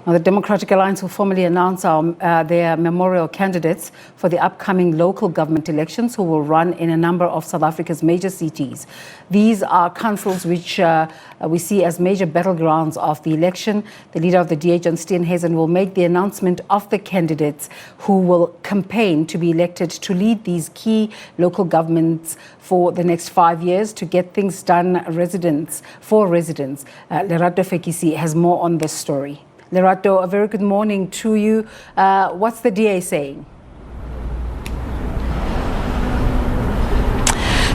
Now, the Democratic Alliance will formally announce their mayoral candidates for the upcoming local government elections who will run in a number of South Africa's major cities. These are councils which we see as major battlegrounds of the election. The leader of the DA, Steenhuisen, will make the announcement of the candidates who will campaign to be elected to lead these key local governments for the next 5 years to get things done for residents. Lerato Fekisi has more on this story. Lerato, a very good morning to you. What's the DA saying?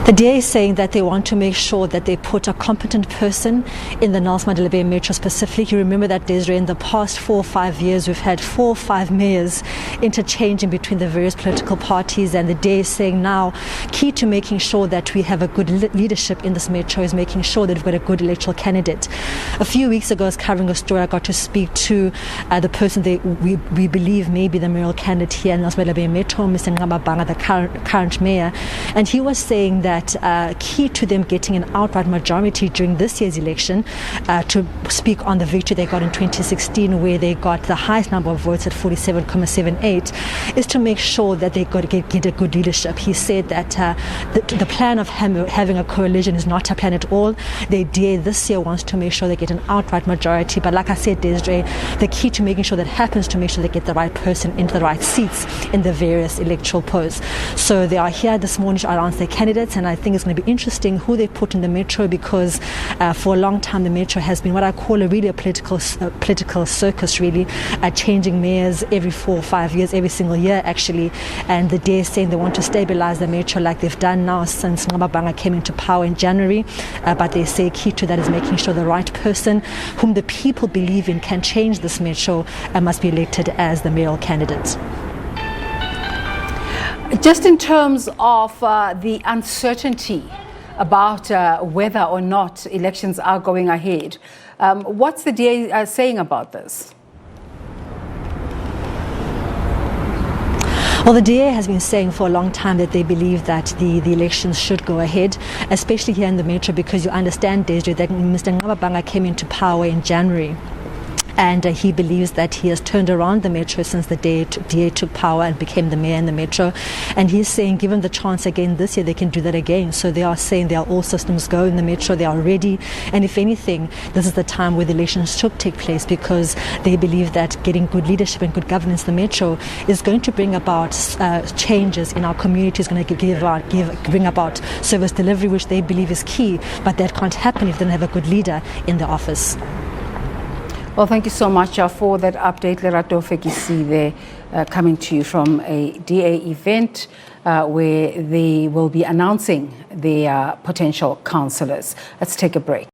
The DA is saying that they want to make sure that they put a competent person in the Nelson Mandela Bay Metro specifically. You remember that, Desiree, in the past 4 or 5 years, we've had 4 or 5 mayors interchanging between the various political parties, and the DA is saying now key to making sure that we have a good leadership in this metro is making sure that we've got a good electoral candidate. A few weeks ago, I was covering a story. I got to speak to the person we believe may be the mayoral candidate here in Nelson Mandela Bay Metro, Mr. Ngababanga, the current mayor, and he was saying that key to them getting an outright majority during this year's election to speak on the victory they got in 2016, where they got the highest number of votes at 47.78, is to make sure that they got to get a good leadership. He said that the plan of having a coalition is not a plan at all. The DA this year wants to make sure they get an outright majority, but like I said, Desiree, the key to making sure that happens to make sure they get the right person into the right seats in the various electoral polls. So they are here this morning to announce their candidates, and I think it's going to be interesting who they put in the metro, because for a long time the metro has been what I call a political circus, really, changing mayors every 4 or 5 years, every single year actually, and the DA is saying they want to stabilize the metro like they've done now since Ngababanga came into power in January, but they say key to that is making sure the right person whom the people believe in can change this metro must be elected as the mayoral candidate. Just in terms of the uncertainty about whether or not elections are going ahead, what's the DA saying about this? Well, the DA has been saying for a long time that they believe that the elections should go ahead, especially here in the metro, because you understand, Desiree, that Mr. Ngababanga came into power in January. And he believes that he has turned around the metro since the DA took power and became the mayor in the metro. And he's saying, given the chance again this year, they can do that again. So they are saying they are all systems go in the metro, they are ready. And if anything, this is the time where the elections should take place, because they believe that getting good leadership and good governance in the metro is going to bring about changes in our community, is going to bring about service delivery, which they believe is key. But that can't happen if they don't have a good leader in the office. Well, thank you so much for that update, Lerato Fekisi, there coming to you from a DA event where they will be announcing their potential councillors. Let's take a break.